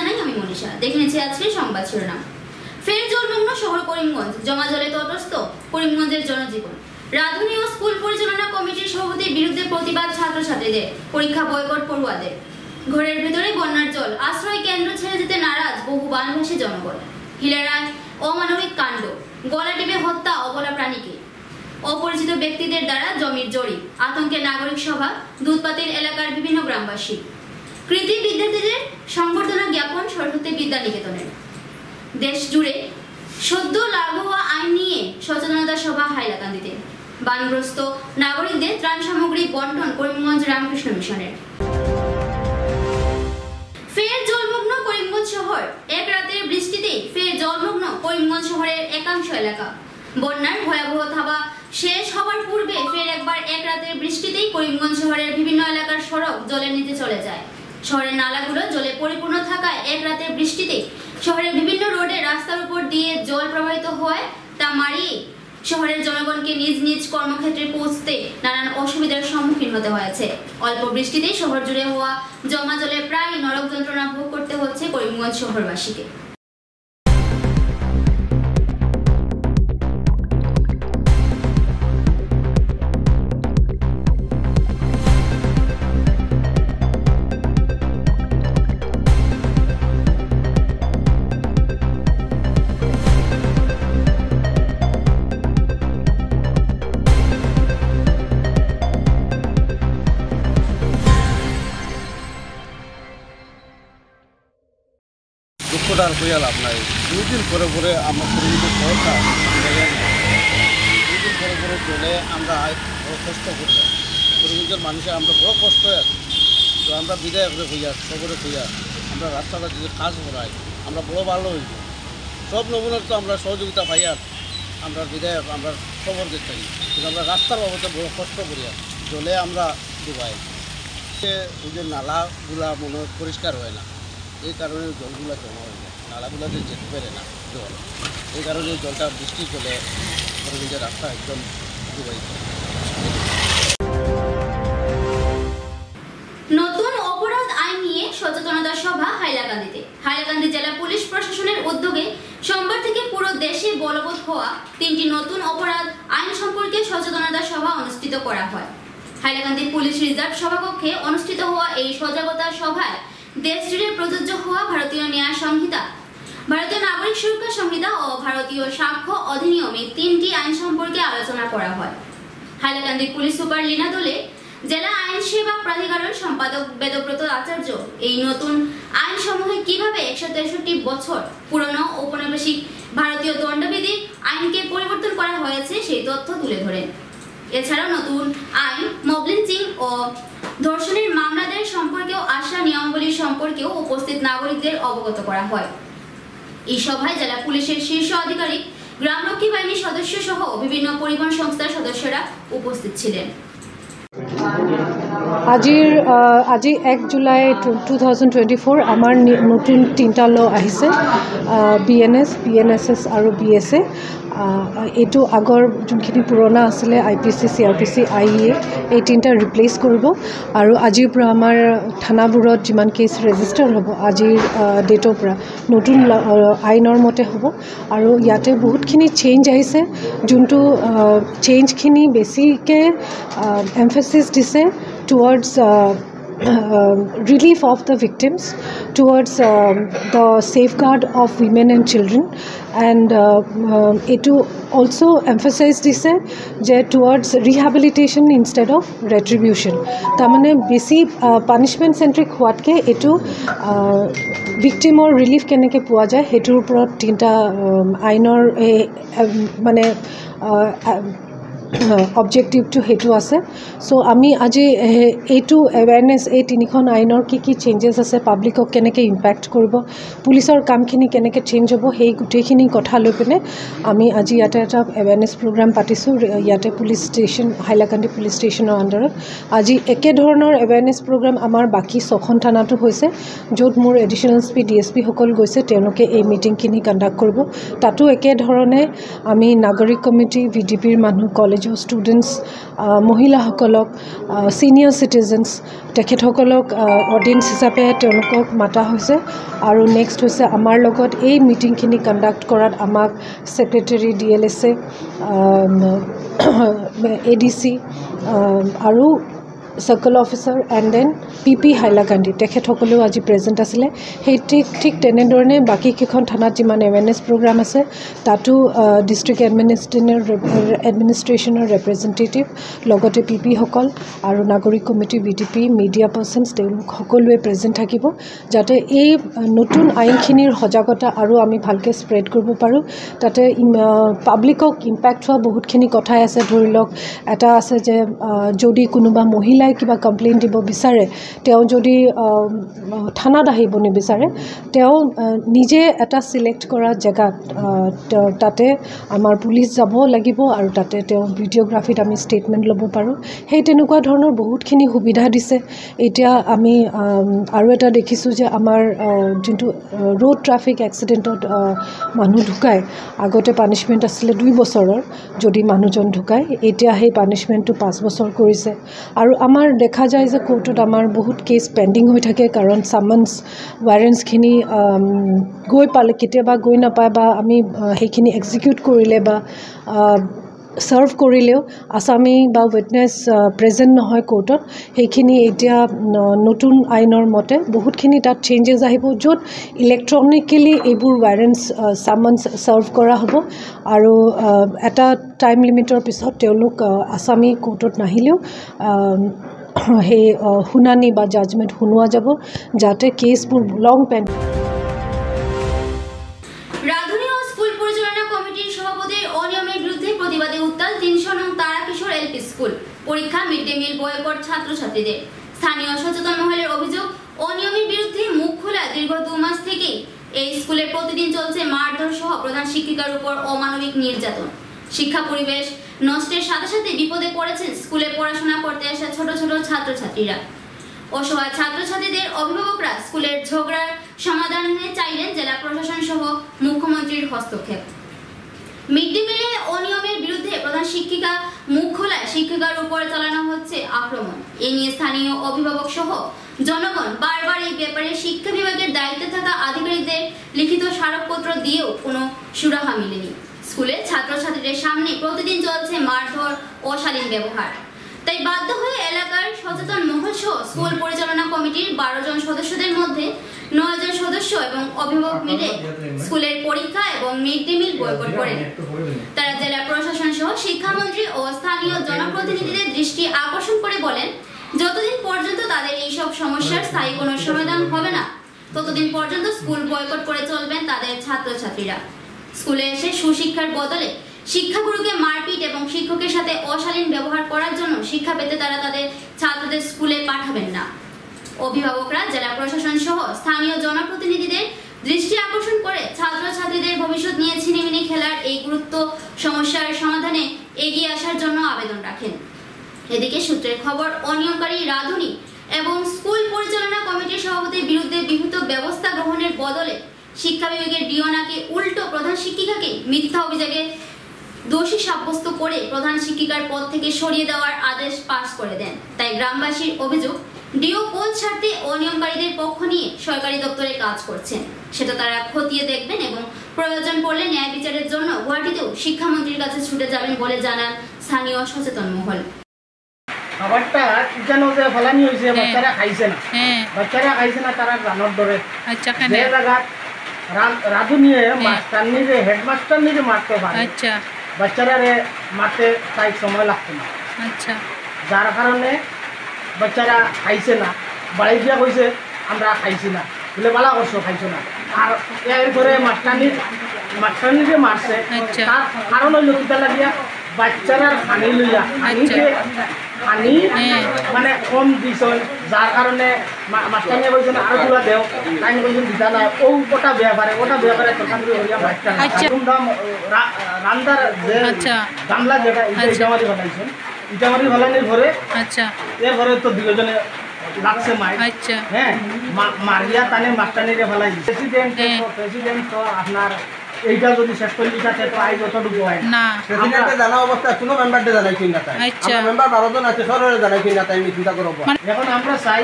জানাই আমি মনীষা। দেখে নিচ্ছি আজকের সংবাদ শিরোনাম। ফের জলমগ্ন শহর করিমগঞ্জ, জমা জলে তটস্থ করিমগঞ্জের জনজীবন। রাধুনী ও স্কুল পরিচালনা কমিটির সভাপতির বিরুদ্ধে প্রতিবাদ ছাত্রছাত্রীদের, পরীক্ষা বয়কট পড়ুয়াদের। ঘরের ভেতরে বন্যার জল, আশ্রয় কেন্দ্র ছেড়ে যেতে নারাজ বহু বানভাসী জনগণ। হিলারায় অমানবিক কাণ্ড, গলা টিপে হত্যা অবলা প্রাণীকে। অপরিচিত ব্যক্তিদের দ্বারা জমির জরি, আতঙ্কে নাগরিক সভা, দুধপাতির এলাকার বিভিন্ন গ্রামবাসী। কৃতি বিদ্যার্থীদের সংবর্ধনা জ্ঞাপন সরস্বতী বিদ্যা নিকেতনের। দেশ জুড়ে সদ্য লাগু হওয়া আইন নিয়ে সচেতনতা সভা হাইলাকান্দিতে। বানগ্রস্ত নাগরিকদের ত্রাণ সামগ্রী বন্টন করিমগঞ্জ রামকৃষ্ণ মিশনের। ফের জলমগ্ন করিমগঞ্জ শহর, এক রাতের বৃষ্টিতে ফের জলমগ্ন করিমগঞ্জ শহরের একাংশ এলাকা। বন্যার ভয়াবহ থাবা শেষ হবার পূর্বে ফের একবার এক রাতের বৃষ্টিতেই করিমগঞ্জ শহরের বিভিন্ন এলাকার সড়ক জলের নিচে চলে যায়। শহরের নালাগুলো জলে পরিপূর্ণ থাকায় এক রাতের বৃষ্টিতে শহরের বিভিন্ন রোডে রাস্তার উপর দিয়ে জল প্রবাহিত হওয়ায় তা মারিয়ে শহরের জনগণকে নিজ নিজ কর্মক্ষেত্রে পৌঁছতে নানান অসুবিধার সম্মুখীন হতে হয়েছে। অল্প বৃষ্টিতে শহর জুড়ে হওয়া জমা জলে প্রায় নরক যন্ত্রণা ভোগ করতে হচ্ছে করিমগঞ্জ শহরবাসীকে। দুঃখটার কইয়া লাভ নাই। দুদিন পরে পরে আমার পরিবেশের সরকার দুদিন পরে পরে চলে আমরা বড় কষ্ট করলাম। পরিবেশের মানুষের আমরা বড় কষ্ট আছে। তো আমরা বিদায় করে হইয়া খবরে হইয়া আমরা রাস্তাটা যদি কাজ করাই আমরা বড় ভালো হইব। সব নমুনার তো আমরা সহযোগিতা পাইয়া আমরা বিদায় আমরা খবর দিতে পারি, কিন্তু আমরা রাস্তার বাবদে বড় কষ্ট করিয়া জলে আমরা ডুবাই। ওই যে নালাগুলা মনে পরিষ্কার হয় না, এই কারণে জলগুলো জমা হয়ে যায়, নালাগুলোতে যেতে পারে না জল। এই কারণে জলটা বৃষ্টি চলে নিজের রাস্তা একদম ডুবাই যায়। নতুন অপরাধ আইন নিয়ে সচেতনতা সভা হাইলাকান্দিতে। হাইলাকান্দি জেলা পুলিশ প্রশাসনের উদ্যোগে সোমবার থেকে পুরো দেশে বলবৎ হওয়া 3টি নতুন অপরাধ আইন সম্পর্কে সচেতনতা সভা অনুষ্ঠিত করা হয়। হাইলাকান্দি পুলিশ রিজার্ভ সভাকক্ষে অনুষ্ঠিত হওয়া এই সজাগতা সভায় দেশ জুড়ে প্রযোজ্য হওয়া ভারতীয় ন্যায় সংহিতা, ভারতীয় নাগরিক সুরক্ষা সংহিতা ও ভারতীয় সাক্ষ্য অধিনিয়মে 3টি আইন সম্পর্কে আলোচনা করা হয়। হাইলাকান্দি পুলিশ সুপার লীনা দোলে, জেলা আইন সেবা প্রাধিকরণ সম্পাদক বেদব্রত আচার্য এই নতুন আইন সমূহে কিভাবে 163 বছর পুরনো ঔপনিবেশিক ভারতীয় দণ্ডবিধি আইনকে পরিবর্তন করা হয়েছে সেই তথ্য তুলে ধরেন। এছাড়াও নতুন আইন মব লিঞ্চিং ও ধর্ষণের মামলাদের সম্পর্কেও আসা নিয়মাবলী সম্পর্কেও উপস্থিত নাগরিকদের অবগত করা হয়। এই সভায় জেলা পুলিশের শীর্ষ আধিকারিক, গ্রামরক্ষী বাহিনীর সদস্য সহ বিভিন্ন পরিবহন সংস্থার সদস্যরা উপস্থিত ছিলেন। আজি 1 জুলাই 2024 আমাৰ নতুন 3টা ল আহিছে, BNS, BNSS আৰু BSA। এইটো আগৰ যোনখিনি পুৰণা আছিলে IPC, CRPC, IEA, এই 3টা ৰিপ্লেচ কৰিব। আৰু আজিৰ পৰা আমাৰ থানাবোৰত যিমান কেছ ৰেজিষ্টাৰ হ'ব আজিৰ ডেটৰ পৰা নতুন আইনৰ মতে হ'ব। আৰু ইয়াতে বহুতখিনি চেঞ্জ আহিছে, যোনটো চেঞ্জখিনি বেছিকৈ এমফেচিছ দিছে towards relief of the victims, towards the safeguard of women and children, and etu also emphasized is towards rehabilitation instead of retribution. Tamane besi punishment centric hotke etu victim or relief keneke poa jay hetur upor 3টা আইনৰ মানে অবজেক্টিভটো সেইটো আছে। So আমি আজি এইটো awareness, এই 3খন আইনৰ কি চেঞ্জেছ আছে, পাব্লিকক কেনেকৈ ইম্পেক্ট কৰিব, পুলিচৰ কামখিনি কেনেকৈ চেঞ্জ হ'ব, সেই গোটেইখিনি কথা লৈ পিনে আমি আজি ইয়াতে এটা এৱেৰনেছ প্ৰগ্ৰাম পাতিছোঁ। ইয়াতে পুলিচ ষ্টেচন, হাইলাকান্দি পুলিচ ষ্টেচনৰ আণ্ডাৰত আজি একেধৰণৰ এৱেৰনেছ প্ৰগ্ৰাম আমাৰ বাকী 6খন থানাতো হৈছে, য'ত মোৰ এডিশ্যনেল DSP সকল গৈছে, তেওঁলোকে এই মিটিংখিনি কণ্ডাক্ট কৰিব। তাতো একেধৰণে আমি নাগৰিক কমিটি, VDPৰ মানুহ, কলেজ নিজৰ ষ্টুডেণ্টছ মহিলাসকলক ছিনিয়ৰ চিটিজেনছ তেখেতসকলক অডিয়েঞ্চ হিচাপে তেওঁলোকক মাতা হৈছে আৰু নেক্সট হৈছে আমাৰ লগত এই মিটিংখিনি কণ্ডাক্ট কৰাত আমাক ছেক্ৰেটাৰী DLSA ADC আৰু circle officer and then PP Hailakandi তেখেতসকলেও আজি প্ৰেজেণ্ট আছিলে সেই ঠিক তেনেধৰণে বাকীকেইখন থানাত যিমান এৱেৰনেছ প্ৰগ্ৰাম আছে তাতো ডিষ্ট্ৰিক্ট এডমিনিষ্ট্ৰেশ্যনৰ ৰিপ্ৰেজেণ্টেটিভ লগতে PP সকল আৰু নাগৰিক কমিটি VDP মিডিয়া পাৰ্চনছ তেওঁলোক সকলোৱে প্ৰেজেণ্ট থাকিব যাতে এই নতুন আইনখিনিৰ সজাগতা আৰু আমি ভালকৈ স্প্ৰেড কৰিব পাৰোঁ তাতে পাব্লিকক ইম্পেক্ট হোৱা বহুতখিনি কথাই আছে ধৰি লওক এটা আছে যে যদি কোনোবা মহিলাই কিবা কমপ্লেইন দিব বিচাৰে তেওঁ যদি থানাত আহিব নিবিচাৰে তেওঁ নিজে এটা সিলেক্ট কৰা জেগাত তাতে আমাৰ পুলিচ যাব লাগিব আৰু তাতে তেওঁ ভিডিঅ'গ্ৰাফিত আমি ষ্টেটমেণ্ট ল'ব পাৰোঁ সেই তেনেকুৱা ধৰণৰ বহুতখিনি সুবিধা দিছে এতিয়া আমি আৰু এটা দেখিছোঁ যে আমাৰ যোনটো ৰোড ট্ৰাফিক এক্সিডেণ্টত মানুহ ঢুকায় আগতে পানিছমেণ্ট আছিলে 2 বছৰৰ যদি মানুহজন ঢুকায় এতিয়া সেই পানিছমেণ্টটো 5 বছৰ কৰিছে আৰু আমাৰ দেখা যায় যে কোৰ্টত আমাৰ বহুত কেছ পেণ্ডিং হৈ থাকে কাৰণ সামন্স ৱাৰেণ্টছখিনি গৈ পালে কেতিয়াবা গৈ নাপায় বা আমি সেইখিনি এক্সিকিউট কৰিলে বা সাৰ্ভ কৰিলেও আসামী বা উইটনেছ প্ৰেজেণ্ট নহয় কোৰ্টত সেইখিনি এতিয়া নতুন আইনৰ মতে বহুতখিনি তাত চেঞ্জেছ আহিব য'ত ইলেক্ট্ৰনিকেলি এইবোৰ ৱাৰেণ্টছ সামন্স সাৰ্ভ কৰা হ'ব আৰু এটা টাইম লিমিটৰ পিছত তেওঁলোক আসামী কোৰ্টত নাহিলেও সেই শুনানি বা জাজমেণ্ট শুনোৱা যাব যাতে কেছবোৰ লং পেন রাধুনী ও স্কুল পরিচালনা কমিটির সভাপতির অনিয়মের বিরুদ্ধে প্রতিবাদে উত্তাল 300 নং তারাকিশোর LP স্কুল পরীক্ষা মিড ডে মিল বয়কট ছাত্রছাত্রীদের স্থানীয় সচেতন মহলের অভিযোগ অনিয়মের বিরুদ্ধে মুখ খোলা দীর্ঘ 2 মাস থেকেই এই স্কুলে প্রতিদিন চলছে মারধর সহ প্রধান শিক্ষিকার উপর অমানবিক নির্যাতন শিক্ষা পরিবেশ নষ্টের সাথে সাথে বিপদে পড়েছেন স্কুলে পড়াশোনা করতে আসা ছোট ছোট ছাত্রছাত্রীরা অসহায় ছাত্রছাত্রীদের অভিভাবকরা স্কুলের ঝগড়ার সমাধানে চাইলেন জেলা প্রশাসন সহ মুখ্যমন্ত্রীর হস্তক্ষেপ মিড ডে মিলে অনিয়মের বিরুদ্ধে প্রধান শিক্ষিকা মুখ খোলায় শিক্ষিকার উপর চালানো হচ্ছে আক্রমণ এ নিয়ে স্থানীয় অভিভাবক সহ জনগণ বারবার এই ব্যাপারে শিক্ষা বিভাগের দায়িত্বে থাকা আধিকারিকদের লিখিত স্মারকপত্র দিয়েও কোনো সুরাহা মেলেনি স্কুলে ছাত্রছাত্রীদের সামনে প্রতিদিন চলছে মারধর অশালীন ব্যবহার তাই বাধ্য হয়ে এলাকার সচেতন মহল সহ স্কুল পরিচালনা কমিটির 12 জন সদস্যদের মধ্যে 9 জন সদস্য এবং অভিভাবক মিলে স্কুলের পরীক্ষা এবং মিড ডে মিল বয়কট করেন তারা জেলা প্রশাসন সহ শিক্ষামন্ত্রী ও স্থানীয় জনপ্রতিনিধিদের দৃষ্টি আকর্ষণ করে বলেন যতদিন পর্যন্ত তাদের এই সব সমস্যার স্থায়ী কোনো সমাধান হবে না ততদিন পর্যন্ত স্কুল বয়কট করে চলবেন তাদের ছাত্রছাত্রীরা স্কুলে এসে সুশিক্ষার বদলে শিক্ষাগুরুকে মারপিট এবং শিক্ষকের সাথে অশালীন ব্যবহার করার জন্য শিক্ষা পেতে তারা তাদের ছাত্রদের স্কুলে পাঠাবেন না অভিভাবকরা জেলা প্রশাসন সহ স্থানীয় জনপ্রতিনিধিদের দৃষ্টি আকর্ষণ করে ছাত্রছাত্রীদের ভবিষ্যৎ নিয়ে ছিনিমিনি খেলার এই গুরুত্ব সমস্যার সমাধানে এগিয়ে আসার জন্য আবেদন রাখেন এদিকে সূত্রের খবর অনিয়মকারী রাধুনী এবং স্কুল পরিচালনা কমিটির সভাপতির বিরুদ্ধে বিহিত ব্যবস্থা গ্রহণের বদলে শিক্ষা বিভাগের ডিওনাকে উল্টো প্রধান শিক্ষিকাকে মিথ্যা অভিযোগে দোষী সাব্যস্ত করে প্রধান শিক্ষিকার পদ থেকে সরিয়ে দেওয়ার আদেশ পাস করে দেন তাই গ্রামবাসীর অভিযোগ ডিও পদ ছাড়তে অনিয়মকারীদের পক্ষ নিয়ে সরকারি দপ্তরে কাজ করছেন সেটা তারা খতিয়ে দেখবেন এবং প্রয়োজন পড়লে ন্যায় বিচারের জন্য গুয়াহাটিতেও শিক্ষামন্ত্রীর কাছে ছুটে যাবেন বলে জানান স্থানীয় সচেতন মহল খাবারটা কিজানো যে ফলানি হয়েছে বাচ্চারা খাইছে না তারা রান্নার দরে আচ্ছা যে জায়গায় রাধু নিয়ে মাস্টারনিরে হেডমাস্টারনিরে মারতে পারে আচ্ছা বাচ্চারা মারতে তাই সময় লাগতো না আচ্ছা যার কারণে বাচ্চারা খাইছে না বাড়ি গিয়া কইছে আমরা খাইছি না বলে বালা করছো খাইছো না আর এরপরে মাস্টারনিরে মারছে তার কারণ হইল কিতা লাগিয়া বাচ্চারার পানি লইয়া পানি মানে কম দিছ যার কারণে মাস্টারনি কইছেন আরো পুরা দেও তাই কইছেন দিতা না ওটা ব্যাপারে তখন হইয়া বাচ্চা ধুমধাম রান্দার যে গামলা যেটা ইটামারি বানাইছেন ইটামারি বানানোর ঘরে আচ্ছা এর ঘরে তো দুজনে লাগছে মাই আচ্ছা হ্যাঁ মারিয়া তানে মাস্টারনিরে ফেলাই প্রেসিডেন্ট তো আপনার এইটা যদি শেষ করে লিখাতে তো আই যতটুকু হয় না প্রেসিডেন্টে জানা অবস্থা কোনো মেম্বারকে জানাইছি না তাই আচ্ছা। আমরা মেম্বার 12 জন আছে সররে জানাইছি না তাই আমি চিন্তা করব এখন আমরা চাই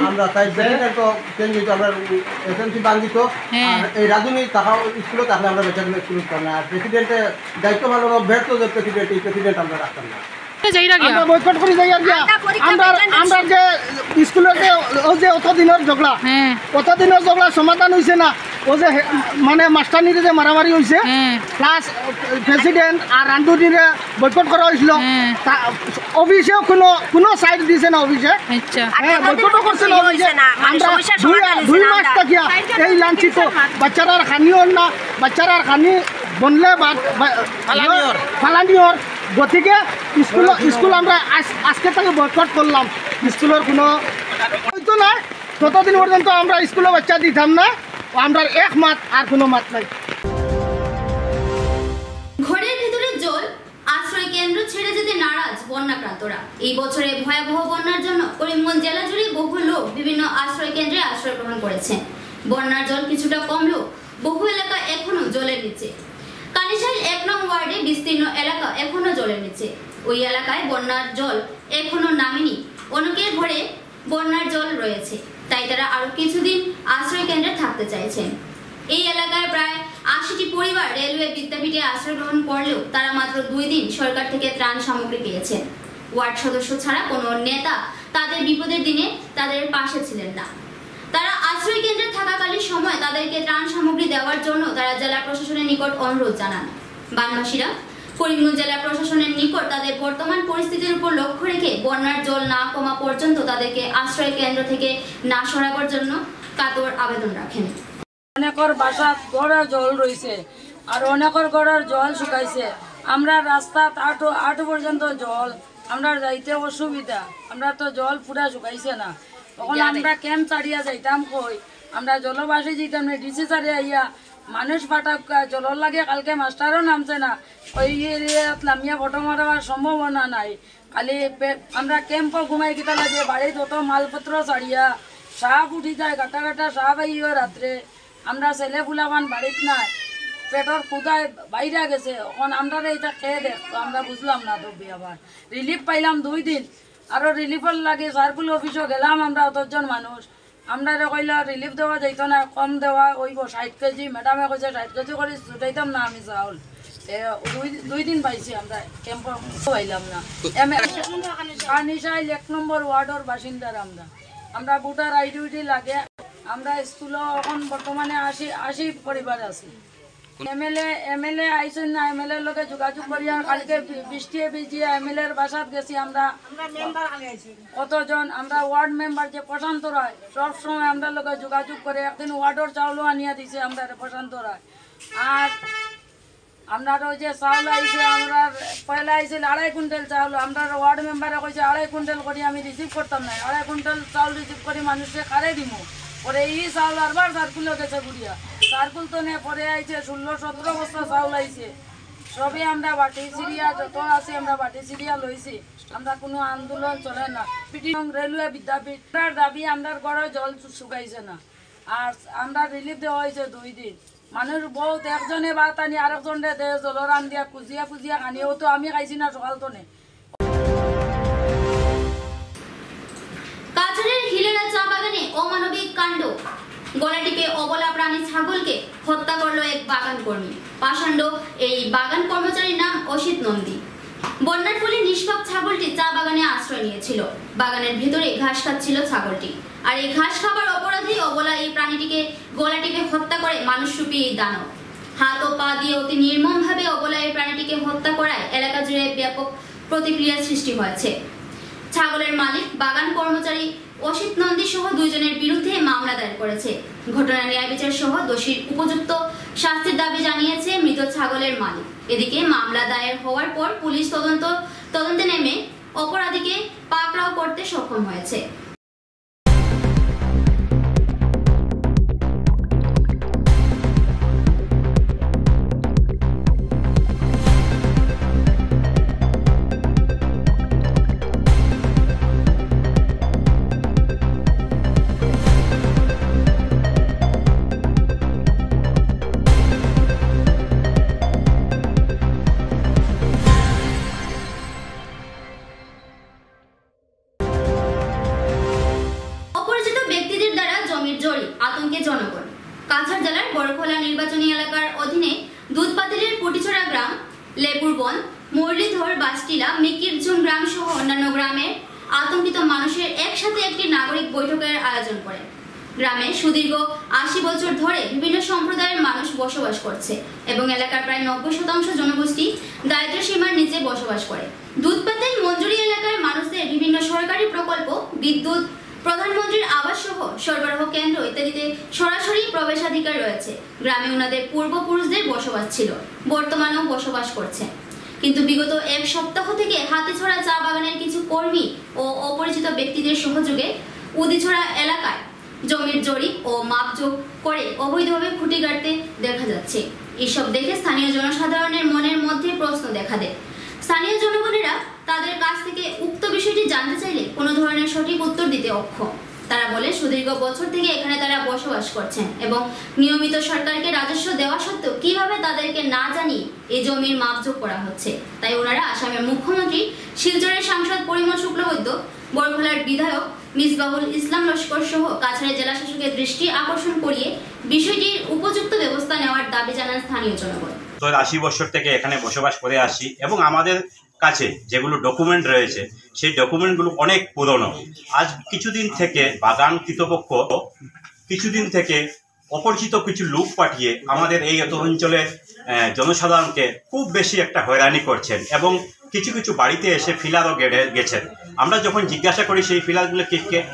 প্রেসিডেন্ট তো চেঞ্জ হইতো আমরা এসএমসি বান্ধিত হ্যাঁ। আর এই রাজনী টাকা স্কুলে থাকলে আমরা বেচাগুলো স্কুল করতাম না আর প্রেসিডেন্টের দায়িত্ব ভালো ব্যর্থ যে প্রেসিডেন্ট এই প্রেসিডেন্ট আমরা রাখতাম না যাইরা গিয়া আমরা বয়কট করি যাই আর আমরা আমরা যে স্কুলে যে ও যে অত দিনের ঝগড়া হ্যাঁ কত দিনের ঝগড়া সমাধান হয়েছে না ও যে মানে মাস্টারনিরে যে মারামারি হয়েছে হ্যাঁ প্লাস প্রেসিডেন্ট আর রান্ধুনিরে বয়কট করা হয়েছিল হ্যাঁ। অফিসেও কোনো সাইড দিছে না অফিসে আচ্ছা হ্যাঁ বয়কটও করছে না অফিসে আমরা দুই মাস থাকিয়া এই লাঞ্ছিত বাচ্চারার খানিও না বাচ্চারার খানি বনলে ফালানিওর গতিকে স্কুল আমরা আজকে থেকে বয়কট করলাম স্কুলের কোনো হয়তো না ততদিন পর্যন্ত আমরা স্কুলে বাচ্চা দিতাম না আমরা এক মাত আর কোনো মাত নাই ঘরের ভেতরে জল আশ্রয় কেন্দ্র ছেড়ে যেতে নারাজ বন্যাক্রান্তরা। এই বছরে ভয়াবহ বন্যার জন্য করিমগঞ্জ জেলা জুড়ে বহু লোক বিভিন্ন আশ্রয় কেন্দ্রে আশ্রয় গ্রহণ করেছেন। বন্যার জল কিছুটা কমলেও বহু এলাকা এখনো জলের নিচে। কানিশাইল 1 নং ওয়ার্ডে বিস্তীর্ণ এলাকা এখনো জলের নিচে। ওই এলাকায় বন্যার জল এখনো নামেনি, অনেকের ঘরে বন্যার জল রয়েছে, তাই তারা আরো কিছুদিন আশ্রয় কেন্দ্রে থাকতে চাইছেন। এই এলাকায় প্রায় 80টি পরিবার রেলওয়ে বিদ্যাপীঠে আশ্রয় গ্রহণ করলেও তারা মাত্র 2 দিন সরকার থেকে ত্রাণ সামগ্রী পেয়েছেন। ওয়ার্ড সদস্য ছাড়া কোনো নেতা তাদের বিপদের দিনে তাদের পাশে ছিলেন না। তারা আশ্রয় কেন্দ্রে থাকাকালীন সময় তাদেরকে ত্রাণ সামগ্রী দেওয়ার জন্য তারা জেলা প্রশাসনের নিকট অনুরোধ জানান। বানবাসীরা করিমগঞ্জ জেলা প্রশাসনের নিকট তাদের বর্তমান পরিস্থিতির উপর লক্ষ্য রেখে বন্যার জল না কমা পর্যন্ত তাদেরকে আশ্রয় কেন্দ্র থেকে না সরাবার জন্য কাতর আবেদন রাখেন। অনেকের বাসাত গড়ের জল রয়েছে আর অনেকের গড়ের জল শুকাইছে। আমরা রাস্তাত আটু পর্যন্ত জল, আমরা যাইতে অসুবিধা, আমরা তো জল পুরা শুকাইছে না। তখন আমরা ক্যাম্প ছাড়িয়া যাইতাম কই, আমরা জলবাসী যেতাম না, ডিসি ছাড়িয়া ইয়া মানুষ পাঠাক জলর লাগে। কালকে মাস্টারও নামছে না, ওই এরিয়াত নামিয়া ফটো মারাবার সম্ভাবনা নাই। খালি আমরা ক্যাম্পও ঘুমাই কিতা লাগে, বাড়িত অত মালপত্র ছাড়িয়া সাপ উঠি যায়, গাটা গাটা সাপ আইও রাত্রে। আমরা ছেলে ফুলাবান বাড়িত নাই, পেটর ক্ষুদায় বাইরে গেছে। এখন আমরা এইটা খেয়ে দেখতো, আমরা বুঝলাম না। তো আবার রিলিফ পাইলাম 2 দিন, আরো রিলিফের লাগে সার্কুল অফিসও গেলাম আমরা অতজন মানুষ। আমরা কইলা রিলিফ দেওয়া যাইতো না, কম দেওয়া ওইব 60 কেজি। ম্যাডামে কইছে 60 কেজি করে ছুটাইতাম না আমি চাউল। 2 দিন পাইছি আমরা, ক্যাম্প পাইলাম না। কানিশাইল 1 নম্বর ওয়ার্ডের বাসিন্দার আমরা ভোটার আইডি লাগে। আমরা স্কুলে এখন বর্তমানে 80 পরিবার আছি। এমএলএ আইসেন না, এমএলএর লগে যোগাযোগ করিয়া কালকে বৃষ্টি ভিজিয়া এমএলএর বাসাত গেছি আমরা কতজন। আমরা ওয়ার্ড মেম্বার যে প্রশান্ত রায় সবসময় আমরা লগে যোগাযোগ করে একদিন ওয়ার্ডের চাউলও আনিয়া দিছে আমরা প্রশান্ত রায়। আর আমরা ওই যে চাউল আইছে, আমরা পয়লা আইছিল 2.5 কুইন্টাল চাউল। আমরা ওয়ার্ড মেম্বারে কইছে 2.5 কুইন্টাল করে আমি রিসিভ করতাম না। 2.5 কুইন্টাল চাউল রিসিভ করে মানুষকে কারে দিব। পরে এই চাউল আরবার সার্কুলে গেছে ঘুরিয়া, সার্কুল তো নে পরে আইছে 16-17 বস্তা চাউল আইছে। সবই আমরা বাটি সিরিয়া যত আছে আমরা বাটি সিরিয়া লইছি। আমরা কোনো আন্দোলন চলে না। রেলওয়ে বিদ্যাপীঠের দাবি আমরা ঘরে জল শুকাইছে না, আর আমরা রিলিফ দেওয়া হয়েছে 2 দিন। মানুষ বহুত একজনে বা টানি আরেকজনে দে জলর আন দিয়া খুঁজিয়া খানিও তো আমি খাইছি না সকাল তো নে। কাছাড়ের হিলেরা চা বাগানে অমানবিক কাণ্ড। গলা টিপে অবলা প্রাণী ছাগলকে হত্যা করলো এক বাগান কর্মী। পাষাণ্ড এই বাগান কর্মচারীর নাম অসিত নন্দী। বন্যার ফলে নিষ্পাপ ছাগলটি চা বাগানে আশ্রয় নিয়েছিল। বাগানের ভেতরে ঘাস খাচ্ছিল ছাগলটি, আর এই ঘাস খাবার অপরাধে অবলা এই প্রাণীটিকে গলা টিপে হত্যা করে মানুষরূপী এই দানব। হাত ও পা দিয়ে অতি নির্মমভাবে অবলা এই প্রাণীটিকে হত্যা করায় এলাকা জুড়ে ব্যাপক প্রতিক্রিয়ার সৃষ্টি হয়েছে। ছাগলের মালিক বাগান কর্মচারী অসিত নন্দী সহ 2 জনের বিরুদ্ধে মামলা দায়ের করেছে। ঘটনা ন্যায় বিচার সহ দোষীর উপযুক্ত শাস্তির দাবি জানিয়েছে মৃত ছাগলের মালিক। এদিকে মামলা দায়ের হওয়ার পর পুলিশ তদন্তে নেমে অপরাধীকে পাকড়াও করতে সক্ষম হয়েছে। বড়খোলা নির্বাচনী এলাকার অধীনে দুধপাতিলের পুটিছড়া গ্রাম, লেপুরবন, মুরলীধর, বাসটিলা, মিকিরঝুম গ্রাম সহ অন্যান্য গ্রামের আতঙ্কিত মানুষের একসাথে একটি নাগরিক বৈঠকের আয়োজন করে। গ্রামে সুদীর্ঘ ৮০ বছর ধরে বিভিন্ন সম্প্রদায়ের মানুষ বসবাস করছে এবং এলাকার প্রায় ৯০% জনগোষ্ঠী দারিদ্র্য সীমার নিচে বসবাস করে। দুধপাতিল মঞ্জুরি এলাকার মানুষদের বিভিন্ন সরকারি প্রকল্প, বিদ্যুৎ, প্রধানমন্ত্রীর আবাস সহ সরবরাহ কেন্দ্র ইত্যাদিতে সরাসরি প্রবেশাধিকার রয়েছে। গ্রামে ওনাদের পূর্বপুরুষদের বসবাস ছিল, বর্তমানেও বসবাস করছে। কিন্তু বিগত এক সপ্তাহ থেকে হাতিছড়া চা বাগানের কিছু কর্মী ও অপরিচিত ব্যক্তিদের সহযোগে উদিছড়া এলাকায় জমির জরিপ ও মাপজোক করে অবৈধভাবে খুঁটি গাড়তে দেখা যাচ্ছে। এসব দেখে স্থানীয় জনসাধারণের মনের মধ্যে প্রশ্ন দেখা দেয়। স্থানীয় জনগণেরা তাদের কাছ থেকে উক্ত বিষয়টি জানতে চাইলে কোনো ধরনের সঠিক উত্তর দিতে অক্ষম। তারা বলে সুদীর্ঘ বছর থেকে এখানে তারা বসবাস করছেন এবং নিয়মিত সরকারকে রাজস্ব দেওয়া সত্ত্বেও কিভাবে তাদেরকে না জানিয়ে এই জমির মাপজোক করা হচ্ছে। তাই ওনারা আসামের মুখ্যমন্ত্রী, শিলচরের সাংসদ পরিমল শুক্লবৈদ্য, বড়খোলার বিধায়ক মিসবাহুল ইসলাম লস্কর সহ কাছাড়ের জেলা শাসকের দৃষ্টি আকর্ষণ করিয়ে বিষয়টির উপযুক্ত ব্যবস্থা নেওয়ার দাবি জানান স্থানীয় জনগণ। 80 বছর থেকে এখানে বসবাস করে আসি এবং আমাদের কাছে যেগুলো ডকুমেন্ট রয়েছে সেই ডকুমেন্টগুলো অনেক পুরনো। আজ কিছুদিন থেকে বাগান কর্তৃপক্ষ কিছুদিন থেকে অপরিচিত কিছু লোক পাঠিয়ে আমাদের এই অঞ্চলের জনসাধারণকে খুব বেশি একটা হয়রানি করছেন এবং কিছু কিছু বাড়িতে এসে ফিলারও গেছেন। আমরা যখন জিজ্ঞাসা করি সেই ফিলারগুলো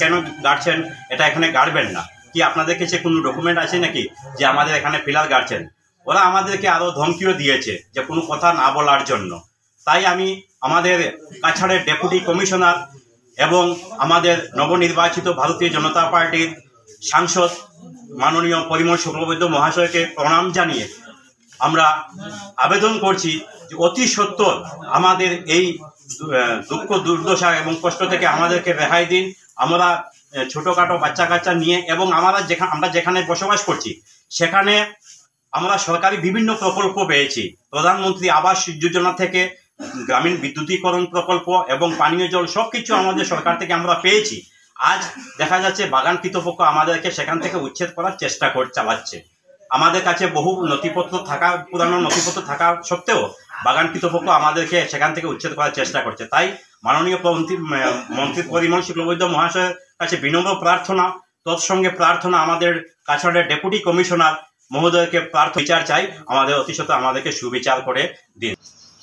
কেন গাড়ছেন, এটা এখানে গাড়বেন না, কি আপনাদের কাছে কোনো ডকুমেন্ট আছে নাকি যে আমাদের এখানে ফিলার গাড়ছেন? ওরা আমাদেরকে আরও ধমকিও দিয়েছে যে কোনো কথা না বলার জন্য। তাই আমি আমাদের কাছাড়ের ডেপুটি কমিশনার এবং আমাদের নবনির্বাচিত ভারতীয় জনতা পার্টির সাংসদ মাননীয় পরিমল শুক্লবৈদ্য মহাশয়কে প্রণাম জানিয়ে আমরা আবেদন করছি যে অতি সত্বর আমাদের এই দুঃখ দুর্দশা এবং কষ্ট থেকে আমাদেরকে রেহাই দিন। আমরা ছোটোখাটো বাচ্চা কাচ্চা নিয়ে এবং আমরা যেখানে বসবাস করছি সেখানে আমরা সরকারি বিভিন্ন প্রকল্প পেয়েছি। প্রধানমন্ত্রী আবাস যোজনা থেকে গ্রামীণ বিদ্যুতীকরণ প্রকল্প এবং পানীয় জল সব কিছু আমাদের সরকার থেকে আমরা পেয়েছি। আজ দেখা যাচ্ছে বাগান কর্তৃপক্ষ আমাদেরকে সেখান থেকে উচ্ছেদ করার চেষ্টা চালাচ্ছে। আমাদের কাছে বহু নথিপত্র থাকা, পুরানো নথিপত্র থাকা সত্ত্বেও বাগান কর্তৃপক্ষ আমাদেরকে সেখান থেকে উচ্ছেদ করার চেষ্টা করছে। তাই মাননীয় মন্ত্রী পরিমল শুক্লবৈদ্য মহাশয়ের কাছে বিনম্র প্রার্থনা, তৎসঙ্গে প্রার্থনা আমাদের কাছাড়ের ডেপুটি কমিশনার মহোদয়কে বিচার চাই, আমাদের অতিশত আমাদেরকে সুবিচার করে দিন।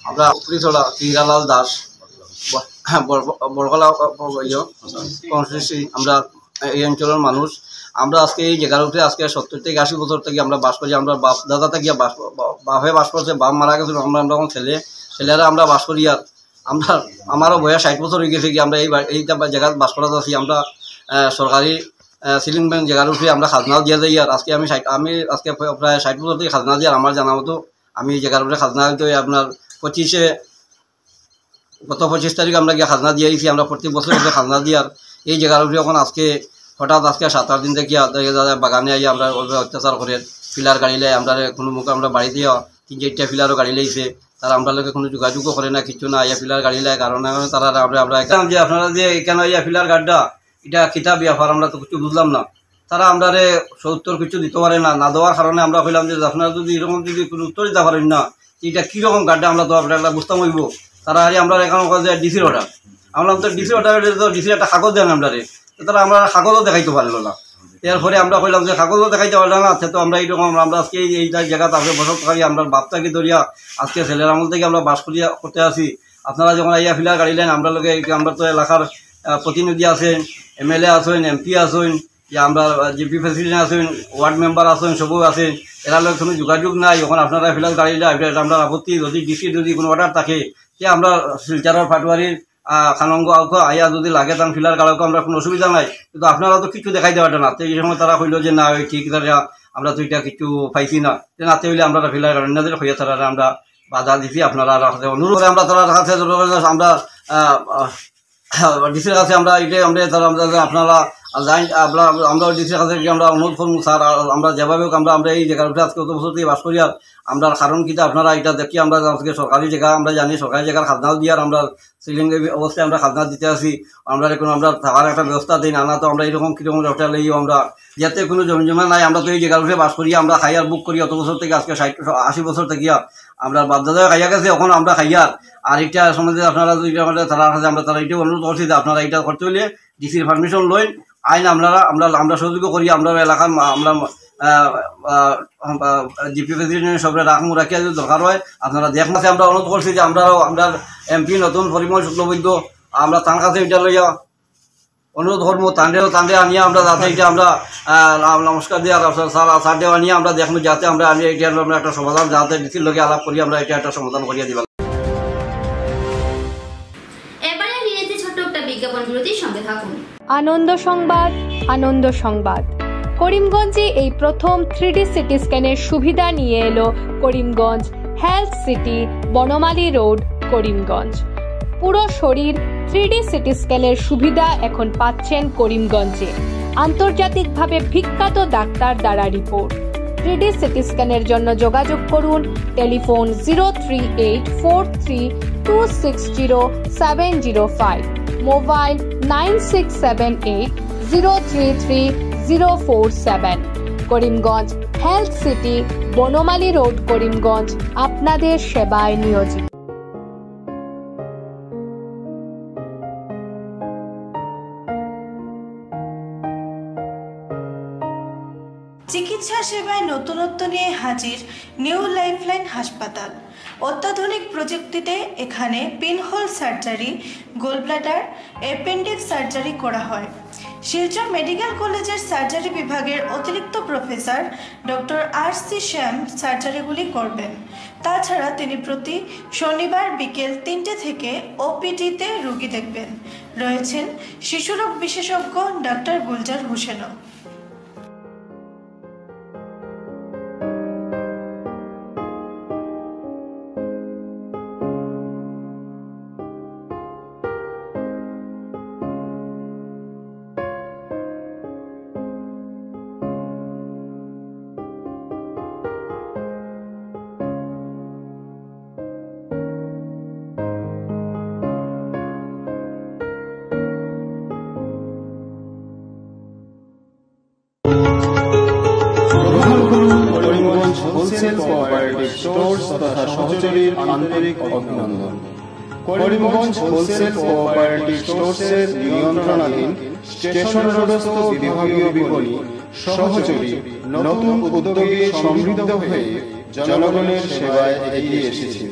আমরা পুটিছড়া হিরালাল দাস, বড়খোলা কনস্টিটিউন্সি, আমরা এই অঞ্চলের মানুষ। আমরা আজকে এই জায়গার উপরে আজকে 70 থেকে 80 বছর থেকে আমরা বাস করি। আমরা বাপ দাদা থেকে বাপে বাস করছে, বাপ মারা গেছিল, আমরা এখন ছেলেরা আমরা বাস করি। আর আমারও বয়স 60 বছর হয়ে গেছে কি আমরা এই জায়গায় বাস করাতে আছি। আমরা সরকারি সিলিং ব্যাংক জায়গার উপরে আমরা খাজনাও দিয়ে যাই। আর আজকে আমি আজকে প্রায় 60 বছর থেকে খাজনা দিয়ে আমার জানা মতো আমি এই জায়গার উপরে খাজনা দিতে আপনার গত 25 তারিখ আমরা গিয়ে খাজনা দিয়ে আইছি। আমরা প্রত্যেক বছর খাজনা দিই। আর এই জায়গার উপরে এখন হঠাৎ আজকে 7-8 দিন থেকে বাগানে আই আমরা অত্যাচার করে ফিলার গাড়ি লাই। আমরা কোনো মুখে আমরা বাড়িতে 3-4টা ফিলারও গাড়ি লাইছে। তারা আমরা লোকে কোনো যোগাযোগও করে না, কিছু না, ইয়া ফিলার গাড়ি লাই। কারণ তারা আমরা যে আপনারা যে এখানে ইয়া ফিলার গাড়িটা এটা খিতাব ব্যাপার আমরা তো কিছু বুঝলাম না। তারা আমরা উত্তর কিছু দিতে পারে না দেওয়ার কারণে আমরা কইলাম যে আপনারা যদি এরকম যদি কোনো উত্তর দিতে পারেন না এটা কীরকম গাড়িটা আমরা তো আপনারা বুঝতাম হইব। তারা আমরা এখন ডিসির অর্ডার, আমরা তো ডিসির অর্ডার ডিসির একটা কাগজ দেন আমরা তারা আমরা কাগজও দেখাইতে পারলো না। এরপরে আমরা কইলাম যে কাগজও দেখাইতে পারলো না, তো আমরা এইরকম আমরা আজকে এই জায়গাতে আমরা বসতকারী আমরা বাপটাকে ধরিয়া আজকে ছেলের আমল থেকে আমরা বাস করতে আসি। আপনারা যখন আইয়া ফিলার গাড়ি নেন আমরা লোকে আমরা তো এলাকার প্রতিনিধি আছেন, MLA আছেন, MP আছেন, আমরা জিপি প্রেসিডেন্ট আছেন, ওয়ার্ড মেম্বার আছেন, সবও আছেন। এরা লোক কোনো যোগাযোগ নাই। যখন আপনারা ফিলার গাড়ি আমরা আপত্তি যদি ডিসি যদি কোনো অর্ডার থাকে যে আমরা শিলচরের পাটোয়ারির খানঙ্গ আউক আইয়া যদি লাগে তখন ফিলার গাড়াকে আমরা কোনো অসুবিধা নাই, কিন্তু আপনারা তো কিছু দেখাই দেওয়াটা না। তো এই সময় তারা কইল যে না ঠিক আমরা তো এটা কিছু পাইছি না, নাতে হইলে আমরা ফিলার গাড়ি না হইয়া তারা আমরা বাধা দিছি। আপনারা অনুরোধ করে আমরা তারা কাছে আমরা ডিসির কাছে আমরা এটা আমরা আপনারা আর যাই আমরা ডিসির কাছে আমরা অনুরোধ করবো স্যার, আমরা যেভাবে হোক আমরা এই জায়গার উপরে আজকে কত বছর থেকে বাস করি, আর আমরা কারণ কিন্তু আপনারা এটা দেখি আমরা আজকে সরকারি জায়গা আমরা জানি, সরকারি জায়গার খাজনাও দিয়ে আর আমরা সিলিং অবস্থায় আমরা খাজনা দিতে আসি, আমরা কোনো আমরা থাকার একটা ব্যবস্থা দিই না, তো আমরা এরকম কীরকম হোটেল এই আমরা যাতে কোনো জমি জমা নাই, আমরা তো এই জায়গার উপরে বাস করি, আমরা খাইয়ার বুক করি অত বছর থেকে, আজকে 60-80 বছর থেকে আমরা বাপদাদা খাইয়া গেছে, এখন আমরা খাইয়ার। আর এটা সম্বন্ধে আপনারা যদি তারা কাছে আমরা তারা এটাও অনুরোধ করছি যে আপনারা এটা করতে হলে ডিসির পারমিশন লইন, আইন আমরা সহযোগ করি, আমরা এলাকার আমরা জিপি প্রেসিডেন্ট সবরে রাখিয়া যদি দরকার হয় আপনারা দেখুন। আমরা অনুরোধ করছি যে আমরা এমপি নতুন পরিমল শুক্লবৈদ্য আমরা তার কাছে এটা লইয়া অনুরোধ করবো, তান্ডে আনিয়ে আমরা যাতে এটা আমরা নমস্কার দিয়ে আর সারডে আনিয়ে আমরা দেখবো যাতে আমরা এটা আমরা একটা সমাধান যাতে ডিসির লগে আলাপ করি, আমরা এটা একটা সমাধান করিয়া দিবা। এবারে নিয়েছে ছোট্ট একটা বিজ্ঞাপন বিরতির সঙ্গে থাকুন। আনন্দ সংবাদ করিমগঞ্জে এই প্রথম 3D সিটি স্ক্যানের সুবিধা নিয়ে এলো Karimganj health city, Banamali road, Karimganj. পুরো শরীর 3D সিটি স্ক্যানের সুবিধা এখন পাচ্ছেন করিমগঞ্জে। আন্তর্জাতিকভাবে বিখ্যাত ডাক্তার দ্বারা রিপোর্ট। 3D সিটি স্ক্যানের জন্য যোগাযোগ করুন telephone 03843260705, mobile 9678033047। Karimganj health city, Banamali road, Karimganj আপনাদের সেবায় নিয়োজিত। চিকিৎসা সেবায় নতুনত্ব নিয়ে হাজির নিউ লাইফলাইন হাসপাতাল। অত্যাধুনিক প্রযুক্তিতে এখানে pinhole surgery, gallbladder, appendix surgery করা হয়। শিলচর মেডিকেল কলেজের সার্জারি বিভাগের অতিরিক্ত প্রফেসর ডক্টর RC শ্যাম সার্জারিগুলি করবেন। তাছাড়া তিনি প্রতি শনিবার বিকেল 3টে থেকে OPD-তে রোগী দেখবেন। রয়েছেন শিশুরোগ বিশেষজ্ঞ ডক্টর গুলজার হোসেনও। হোলসেল কোঅপারেটিভ স্টোর্স তথা সহযোগীর আন্তরিক অভিনন্দন। করিমগঞ্জ হোলসেল কোঅপারেটিভ স্টোর্সের নিয়ন্ত্রণাধীন স্টেশন রোডস্থ বিভাগীয় বিপণী সহযোগী নতুন উদ্যোগে সমৃদ্ধ হয়ে জনগণের সেবায় এগিয়ে এসেছে।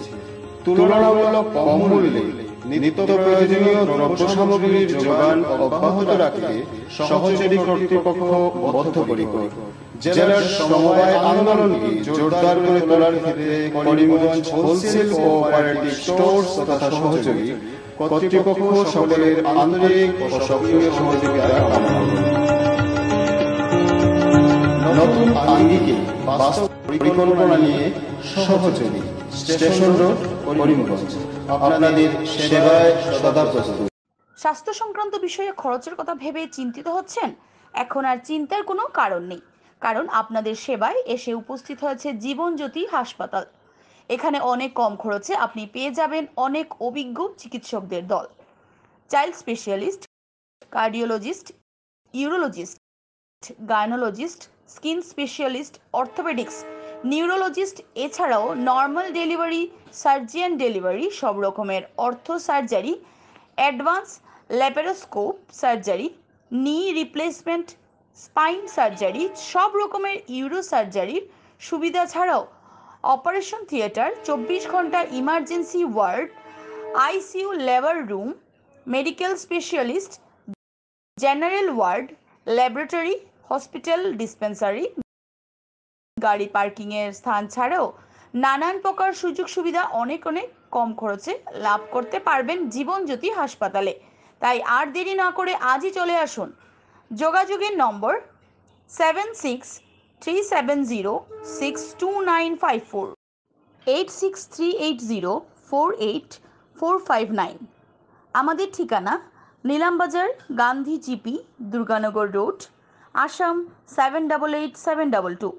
তুলনামূলক কম মূল্যে নিত্য প্রয়োজনীয় দ্রব্য সামগ্রীর যোগান অব্যাহত রাখতে সহযোগী কর্তৃপক্ষ বদ্ধপরিকর। জেলার সমবায় আন্দোলনকে জোরদার করে তোলার ক্ষেত্রে করিমগঞ্জ হোলসেল কোঅপারেটিভ স্টোর্স তথা সহযোগী কর্তৃপক্ষ সকলের আন্তরিক ও সক্রিয় সহযোগিতা কামনা করে। নতুন আঙ্গিকে বাস্তব পরিকল্পনা নিয়ে সহযোগী স্টেশন রোড, করিমগঞ্জ আপনাদের সেবায় সদা প্রস্তুত। স্বাস্থ্য সংক্রান্ত বিষয়ে খরচের কথা ভেবে চিন্তিত হচ্ছেন? এখন আর চিন্তার কোনো কারণ নেই, কারণ আপনাদের সেবায় এসে উপস্থিত হয়েছে জীবনজ্যোতি হাসপাতাল। এখানে অনেক কম খরচে আপনি পেয়ে যাবেন অনেক অভিজ্ঞ চিকিৎসকদের দল। Child specialist, cardiologist, urologist, gynaecologist, skin specialist, orthopaedics, neurologist, এছাড়াও নর্মাল ডেলিভারি, সার্জিয়ান ডেলিভারি, সব রকমের ortho surgery, advance laparoscope surgery, knee replacement, spine surgery, সব রকমের ইউরো সার্জারির সুবিধা ছাড়াও অপারেশন থিয়েটার, 24 ঘন্টা emergency ward, ICU labour room, medical specialist, general ward, laboratory, hospital dispensary, গাড়ি পার্কিংয়ের স্থান ছাড়াও নানান প্রকার সুযোগ সুবিধা অনেক কম খরচে লাভ করতে পারবেন জীবনজ্যোতি হাসপাতালে। তাই আর দেরি না করে আজই চলে আসুন। যোগাযোগের নম্বর 7637062954, 8638048459। আমাদের ঠিকানা নীলামবাজার, গান্ধী জিপি, দুর্গানগর রোড, আসাম 788722।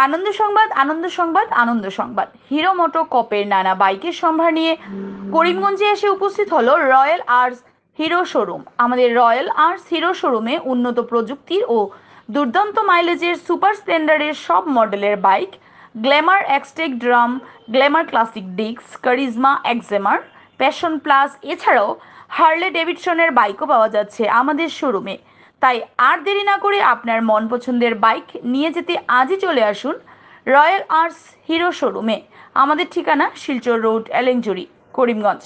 আনন্দ সংবাদ, আনন্দ সংবাদ, আনন্দ সংবাদ। হিরো মোটোকর্পের নানা বাইকের সম্ভার নিয়ে করিমগঞ্জে এসে উপস্থিত হলো রয়্যাল আর্টস হিরো শোরুম। আমাদের রয়্যাল আর্টস হিরো শোরুমে উন্নত প্রযুক্তির ও দুর্দান্ত মাইলেজের সুপার স্প্লেন্ডারের সব মডেলের bike, glamour Xtec drum, glamour classic disc, Karizma XMR, Passion Plus, এছাড়াও হার্লে ডেভিডসনের বাইকও পাওয়া যাচ্ছে আমাদের শোরুমে। তাই আর দেরি না করে আপনার মন পছন্দের বাইক নিয়ে যেতে আজই চলে আসুন রয়্যাল আর্টস হিরো শোরুমে। আমাদের ঠিকানা শিলচর রোড, এলেংজুরি, করিমগঞ্জ।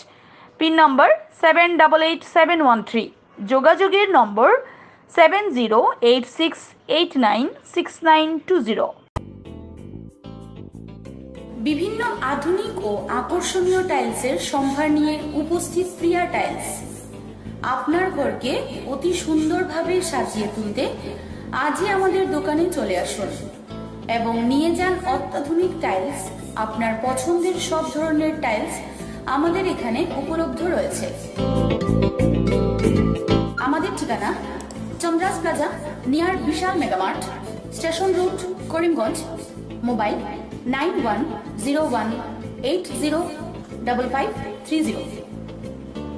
পিন নম্বর 788713। যোগাযোগের নম্বর 7086896920। বিভিন্ন আধুনিক ও আকর্ষণীয় টাইলসের সম্ভার নিয়ে উপস্থিত প্রিয়া টাইলস। আপনার ঘরকে অতি সুন্দরভাবে সাজিয়ে তুলতে আজই আমাদের দোকানে চলে আসুন এবং নিয়ে যান অত্যাধুনিক টাইলস। আপনার পছন্দের সব ধরনের টাইলস আমাদের এখানে উপলব্ধ রয়েছে। আমাদের ঠিকানা Chandras plaza, near Vishal Megamart, station road, Karimganj. Mobile 9101805530,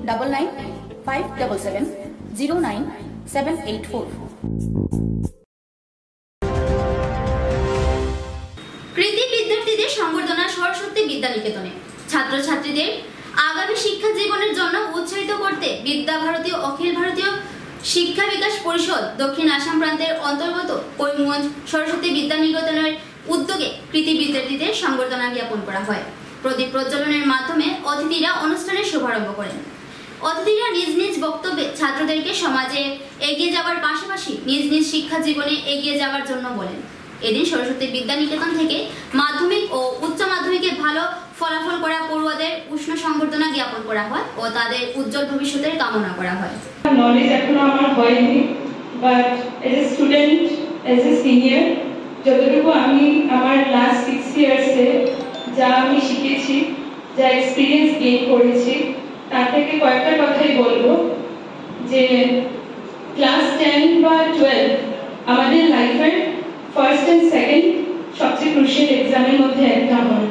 9957709784। কৃতি বিদ্যার্থীদের সংবর্ধনা সরস্বতী বিদ্যানিকেতনে। ছাত্রছাত্রীদের আগামী শিক্ষা জীবনের জন্য উৎসাহিত করতে বিদ্যাভারতী অখিল ভারতীয় শিক্ষা বিকাশ পরিষদ দক্ষিণ আসাম প্রান্তের অন্তর্গত করিমগঞ্জ সরস্বতী বিদ্যানিকেতনের উদ্যোগে কৃতি বিদ্যার্থীদের সংবর্ধনা জ্ঞাপন করা হয়। প্রদীপ প্রজ্বলনের মাধ্যমে অতিথিরা অনুষ্ঠানের শুভারম্ভ করেন। অতিথিরা নিজ নিজ বক্তব্যে ছাত্রদেরকে সমাজে এগিয়ে যাওয়ার পাশাপাশি নিজ নিজ শিক্ষা জীবনে এগিয়ে যাওয়ার জন্য বলেন। এদিন সরস্বতী বিদ্যানিকেতন থেকে মাধ্যমিক ও উচ্চ মাধ্যমিকে ভালো ফলাফল করা পড়ুয়াদের উষ্ণ সংবর্ধনা জ্ঞাপন করা হয় ও তাদের উজ্জ্বল ভবিষ্যতের কামনা করা হয়। নলেজ এখনো আমার হয়নি, but as a student, as a senior, যতটুকু আমি আমার লাস্ট 6 ইয়ার্সে যা আমি শিখেছি, যা এক্সপিরিয়েন্স গেইন করেছি, তার থেকে কয়েকটা কথাই বলবো। যে ক্লাস 10 বা 12 আমাদের লাইফের ফার্স্ট অ্যান্ড সেকেন্ড সবচেয়ে ক্রুশিয়াল এক্সামের মধ্যে একটা হয়।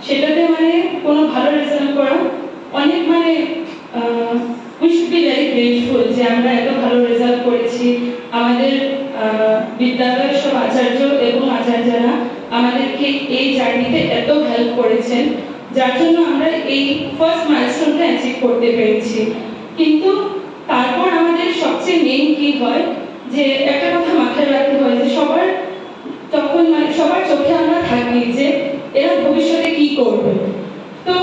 সেটাতে মানে কোনো ভালো রেজাল্ট করা অনেক মানে we should be very grateful যে আমরা এত ভালো রেজাল্ট করেছি। আমাদের বিদ্যালয়ের সব আচার্য এবং আচার্যরা আমাদেরকে এই জার্নিতে এত হেল্প করেছেন, যার জন্য আমরা এই ফার্স্ট মাইলস্টোনটা অ্যাচিভ করতে পেরেছি। কিন্তু তারপর আমাদের সবচেয়ে মেইন কি হয় যে একটা কথা মাথায় রাখতে হয় যে সবার তখন মানে সবার চোখে আমরা থাকি যে এরা ভবিষ্যতে কি করবে। তো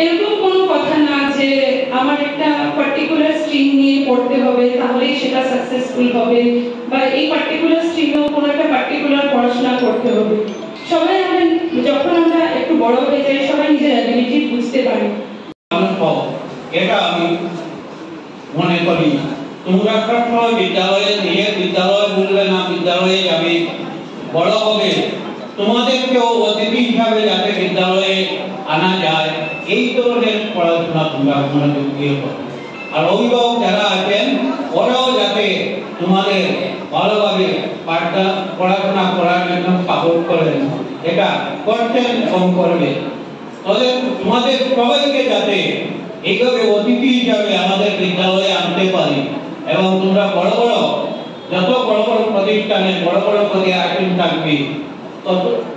এরকম কোনো কথা না যে আমার একটা পার্টিকুলার স্ট্রিম নিয়ে পড়তে হবে তাহলেই সেটা সাকসেসফুল হবে, বা এই পার্টিকুলার স্ট্রিমেও কোনো একটা পার্টিকুলার পড়াশোনা করতে হবে। সবাই আমরা যখন আমরা একটু বড় হয়ে যাই সবাই নিজের অ্যাবিলিটি বুঝতে পারি। এটা আমি মনে করি তোমরা সবসময় বিদ্যালয়ে নিয়ে বিদ্যালয় বললে না বিদ্যালয়ে যাবে, বড় হবে, তোমাদেরকেও অতিথি হিসাবে যাতে বিদ্যালয়ে আনা যায় এই ধরনের পড়াশোনা তোমরা মনোযোগ দিয়ে করো। আর অভিভাবক যারা আছেন ওরাও যাতে তোমাদের ভালোভাবে পড়াশোনা করার জন্য সাপোর্ট করেন, এটা করছেন এবং করবে। তবে তোমাদের সবাইকে যাতে এইভাবে অতিথি হিসাবে আমাদের বিদ্যালয়ে আনতে পারি এবং তোমরা বড় বড় যত বড় বড় প্রতিষ্ঠানে বড় বড় পদে আইটেম থাকবে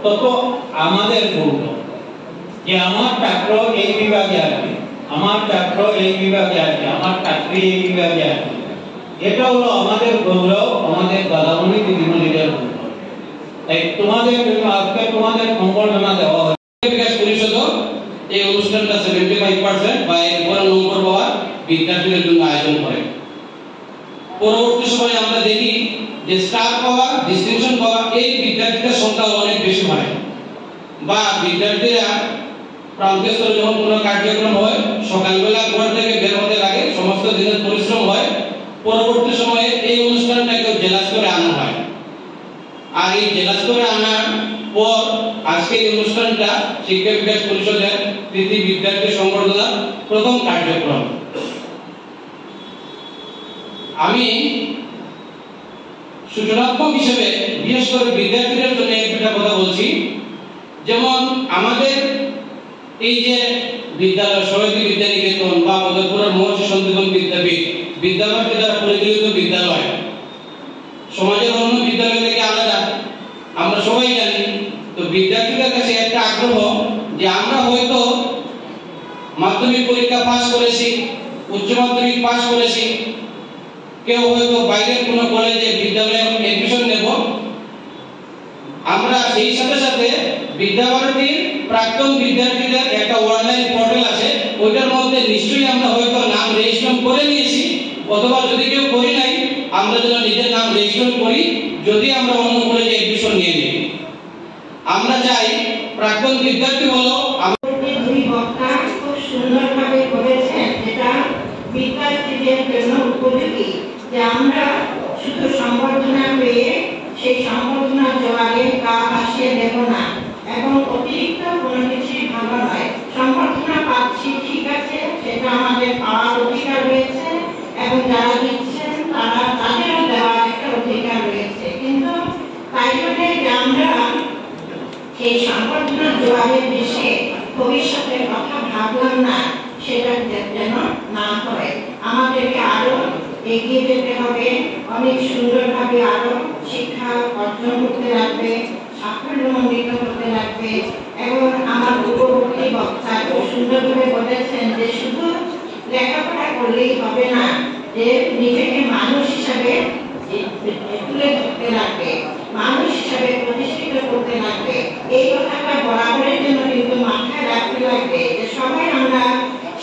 তত আমাদের গৌরব যে আমার ছাত্র এই বিভাগে আছে, আমার ছাত্র এই বিভাগে আছে, আমার ছাত্রী এই বিভাগে আছে। এটা হলো আমাদের গৌরব, আমাদের দাদামণি দিদিমণিদের গৌরব। তাই তোমাদের জন্য আজকে তোমাদের সম্বর্ধনা দেওয়া হয়। বিকাশ পরিষদ এই অনুষ্ঠানটা 75% বা এরপরে নম্বর পাওয়ার বিদ্যার্থীদের জন্য আয়োজন করে। পরবর্তী সময়ে আমরা দেখি যে স্টার পাওয়া, ডিস্টিংশন পাওয়া এই বিদ্যার্থীদের সংখ্যা অনেক বেশি হয়, বা বিদ্যার্থীরা প্রান্তীয় স্তরে যখন কোনো কার্যক্রম হয় সকালবেলা ঘর থেকে বের হতে লাগে, সমস্ত দিনের পরিশ্রম হয়, পরবর্তী সময়ে এই অনুষ্ঠানটাকে জেলা স্তরে আনা হয়। আর এই জেলা স্তরে আনার পর আজকে এই অনুষ্ঠানটা শিক্ষা বিকাশ পরিষদের কৃতি বিদ্যার্থী সংবর্ধনা প্রথম কার্যক্রম। আমি সূচনাত্মক হিসেবে বিশেষ করে বিদ্যার্থীদের জন্য একটা কথা বলছি। যেমন আমাদের এই যে বিদ্যালয় সরস্বতী বিদ্যানিকেতন বা মদনপুরের মহর্ষি সন্দিগ্ধ বিদ্যাপীঠ বিদ্যালয়টি দ্বারা পরিচালিত বিদ্যালয় সমাজের অন্য বিদ্যালয় থেকে আলাদা, আমরা সবাই জানি। তো বিদ্যার্থীদের কাছে একটা আগ্রহ যে আমরা হয়তো মাধ্যমিক পরীক্ষা পাস করেছি, উচ্চ মাধ্যমিক পাস করেছি, কেউ হয়তো বাইরের কোনো কলেজে বিদ্যালয়ে এডমিশন নেব, আমরা সেই সাথে সাথে বিদ্যাভারতীর প্রাক্তন বিদ্যার্থীদের একটা অনলাইন পোর্টাল আছে, ওইটার মধ্যে নিশ্চয়ই আমরা হয়তো নাম রেজিস্ট্রেশন করে নিয়েছি, অথবা যদি কেউ করি নাই আমরা যেন নিজের নাম রেজিস্ট্রেশন করি, যদি আমরা অন্য কলেজে এডমিশন নিয়ে নিই। আমরা চাই প্রাক্তন বিদ্যার্থী হলো দুই বক্তা খুব সুন্দরভাবে করেছেন, যেটা বিদ্যার্থীদের জন্য উপযোগী, যে আমরা শুধু সম্বর্ধনা পেয়ে সেই সম্বর্ধনা জোয়ারে গা ভাসিয়ে দেব না, এবং অতিরিক্ত কোনো কিছুই ভালো নয়। সম্বর্ধনা পাচ্ছি ঠিক আছে, সেটা আমাদের পাওয়ার অধিকার রয়েছে, এবং যারা দিচ্ছেন তারা তাদেরও দেওয়ার একটা অধিকার রয়েছে, কিন্তু তাই বলে যে আমরা সেই সম্বর্ধনা জোয়ারে বেশি ভবিষ্যতের কথা ভাবলাম না, সেটা যেন না হয়। আমাদেরকে আরো এগিয়ে যেতে হবে, অনেক সুন্দরভাবে আরো শিক্ষা অর্জন করতে লাগবে, সাফল্যমণ্ডিত করতে লাগবে। এবং আমার পূর্ববর্তী বক্তা খুব সুন্দরভাবে বলেছেন যে শুধু লেখাপড়া করলেই হবে না, যে নিজেকে মানুষ হিসাবে তুলে ধরতে লাগবে, মানুষ হিসাবে প্রতিষ্ঠিত করতে লাগবে। এই কথাটা বরাবরের জন্য কিন্তু মাথায় রাখতে লাগবে যে সবাই আমরা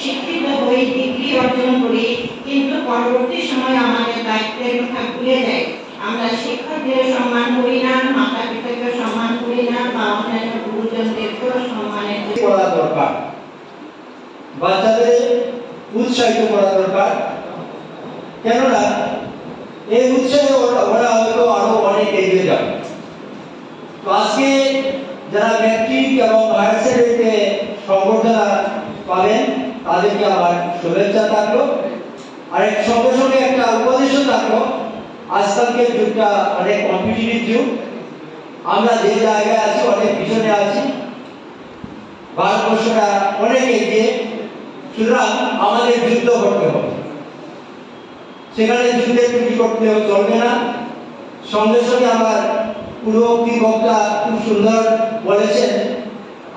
শিক্ষিত হই, ডিগ্রি অর্জন করি, কিন্তু পরবর্তী সময় আমাদের দায়িত্বের কথা ভুলে যাই। আমরা শিক্ষকদের সম্মান করি না, মাতা পিতাকে সম্মান করি না, বা অন্যান্য গুরুজনদেরকেও সম্মানের করা দরকার, বাচ্চাদের উৎসাহিত করা দরকার। কেননা এই উৎসাহে ওরা হয়তো আরো অনেক এগিয়ে যাবে। তো আজকে যারা ম্যাট্রিক এবং হায়ার সেকেন্ডারিতে সম্বর্ধনা পাবেন তাদেরকে আমার শুভেচ্ছা থাকলো। আর সঙ্গে সঙ্গে একটা উপদেশও থাকলো, আজকালকের যুগটা অনেক কম্পিটিটিভ যুগ, আমরা যে জায়গায় আছি অনেক পিছনে আছি, ভারতবর্ষটা অনেক এগিয়ে, সুতরাং আমাদের যুদ্ধ করতে হবে, সেখানে যুদ্ধের ত্রুটি করতে চলবে না। সঙ্গে সঙ্গে আমার পূর্ববর্তী বক্তা খুব সুন্দর বলেছেন,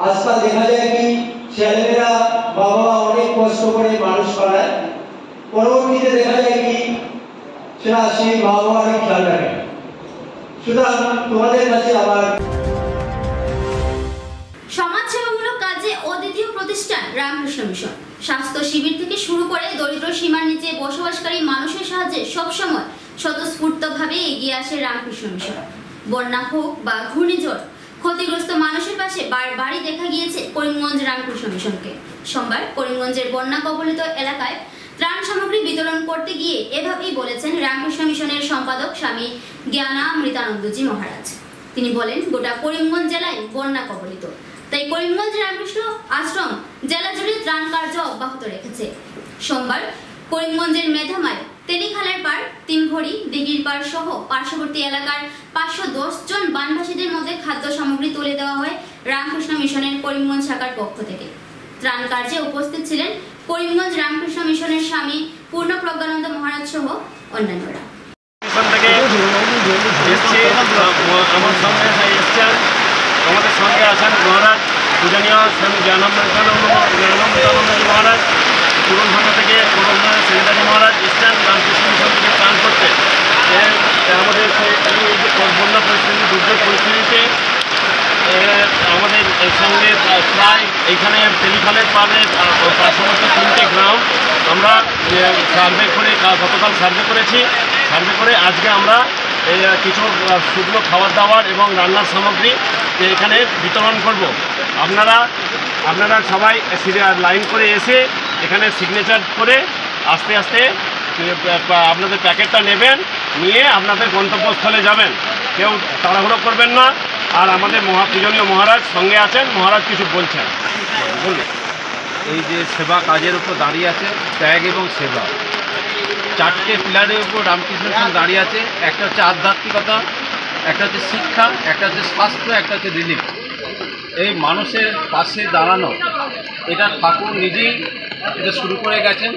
আজকাল দেখা যায় কি ছেলেমেয়েরা বাবা অনেক কষ্ট করে মানুষ করায়, পরবর্তীতে দেখা যায় কি সেটা সেই মা বাবারই খেয়াল রাখে। সুতরাং তোমাদের কাছে আমার সমাজসেবামূলক কাজে অদ্বিতীয় প্রতিষ্ঠান রামকৃষ্ণ মিশন। স্বাস্থ্য শিবির থেকে শুরু করে দরিদ্র সীমার নিচে বসবাসকারী মানুষের সাহায্যে সবসময় স্বতঃস্ফূর্তভাবে এগিয়ে আসে রামকৃষ্ণ মিশন। বন্যা হোক বা ঘূর্ণিঝড়, ক্ষতিগ্রস্ত মানুষের পাশে বারবারই দেখা গিয়েছে করিমগঞ্জ রামকৃষ্ণ মিশনকে। সোমবার করিমগঞ্জের বন্যা কবলিত এলাকায় ত্রাণ সামগ্রী বিতরণ করতে গিয়ে এভাবেই বলেছেন রামকৃষ্ণ মিশনের সম্পাদক স্বামী জ্ঞানামৃতানন্দজি মহারাজ। তিনি বলেন, গোটা করিমগঞ্জ জেলায় বন্যা কবলিত, তাই করিমগঞ্জ রামকৃষ্ণ আশ্রম জেলা জুড়ে ত্রাণ কার্য অব্যাহত রেখেছে। সোমবার করিমগঞ্জের মেধামায়, তেলিখালের পাড়, তিনঘড়ি, দিঘির পাড় সহ পার্শ্ববর্তী এলাকার 510 জন বানভাসীদের মধ্যে খাদ্য সামগ্রী তুলে দেওয়া হয় রামকৃষ্ণ মিশনের করিমগঞ্জ শাখার পক্ষ থেকে। ত্রাণ কার্যে উপস্থিত ছিলেন করিমগঞ্জ রামকৃষ্ণ মিশনের স্বামী পূর্ণপ্রজ্ঞানন্দ মহারাজ সহ অন্যান্যরা। আমার সঙ্গে এসছেন, আমাদের সঙ্গে আছেন মহারাজ পূজনীয় স্বামী জ্ঞানানন্দজি মহারাজ, পুরনভাঙা থেকে সেক্রেটারি মহারাজ এসছেন রামকৃষ্ণ মিশন থেকে প্রাণ করতে। আমাদের বন্যা পরিস্থিতি, দুর্যোগ পরিস্থিতিতে আমাদের সঙ্গে প্রায় এইখানে টেলিফোনের পারে পার্শ্ববর্তী 3টে গ্রাম আমরা সার্ভে করে গতকাল সার্ভে করেছি। সার্ভে করে আজকে আমরা কিছু শুকনো খাবার দাবার এবং রান্নার সামগ্রী এখানে বিতরণ করব। আপনারা সবাই লাইন করে এসে এখানে সিগনেচার করে আস্তে আস্তে আপনাদের প্যাকেটটা নেবেন, নিয়ে আপনাদের গন্তব্যস্থলে যাবেন। কেউ তাড়াহুড়ো করবেন না। আর আমাদের পূজনীয় মহারাজ সঙ্গে আছেন, মহারাজ কিছু বলছেন। বলুন। এই যে সেবা কাজের উপর দাঁড়িয়ে আছে, ত্যাগ এবং সেবা, 4টে পিলারের উপর রামকৃষ্ণ মিশন দাঁড়িয়ে আছে। একটা হচ্ছে আধ্যাত্মিকতা, একটা হচ্ছে শিক্ষা, একটা হচ্ছে স্বাস্থ্য, একটা হচ্ছে রিলিফ। এই মানুষের পাশে দাঁড়ানো, এটা ঠাকুর নিজেই এটা শুরু করে গেছেন।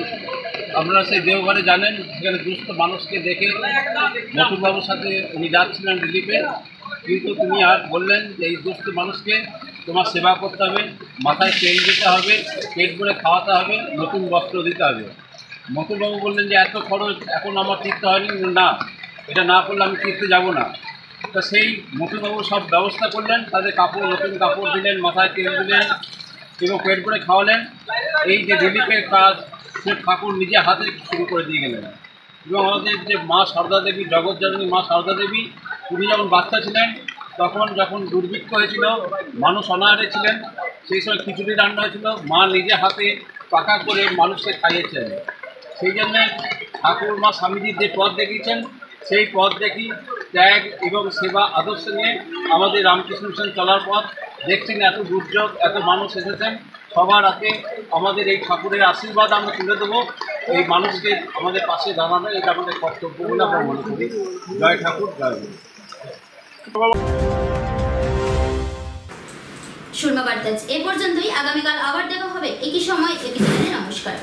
আপনারা সেই দেওঘরে জানেন, সেখানে দুস্থ মানুষকে দেখে মথুরবাবুর সাথে উনি যাচ্ছিলেন রিলিফে, কিন্তু তুমি আর বললেন যে এই দুস্থ মানুষকে তোমার সেবা করতে হবে, মাথায় তেল দিতে হবে, পেট ভরে খাওয়াতে হবে, নতুন বস্ত্র দিতে হবে। মথুরবাবু বললেন যে এত খরচ এখন আমার তীর্থ হয়নি, না এটা না করলে আমি তীর্থে যাব না। তো সেই মথুরবাবু সব ব্যবস্থা করলেন, তাদের কাপড়, নতুন কাপড় দিলেন, মাথায় তেল দিলেন এবং পেট ভরে খাওয়ালেন। এই যে রিলিফের কাজ সে ঠাকুর নিজে হাতে শুরু করে দিয়ে গেলেন। এবং আমাদের যে মা সারদা দেবী, জগৎজননী মা সারদা দেবী, তিনি যখন বাচ্চা ছিলেন যখন দুর্ভিক্ষ হয়েছিল, মানুষ অনাহারে ছিলেন, সেই সময় খিচুড়ি রান্না হয়েছিল, মা নিজে হাতে পাকা করে মানুষকে খাইয়েছেন। সেই জন্যে ঠাকুর মা স্বামীজির যে পথ দেখিয়েছেন, সেই পথ দেখি ত্যাগ এবং সেবা আদর্শ নিয়ে আমাদের রামকৃষ্ণ মিশন চলার পথ। দেখছেন এত দুর্যোগ, এত মানুষ এসেছেন, সবার হাতে আমাদের এই ঠাকুরের আশীর্বাদ আমরা তুলে দেবো। এই মানুষকে আমাদের পাশে দাঁড়ানো, এটা আমাদের কর্তব্য বলে আমরা মনে করি। জয় ঠাকুর, জয় গুরু। সুরমা বার্তা এ পর্যন্তই। আগামীকাল আবার দেখা হবে একই সময় একই চ্যানেলে। নমস্কার।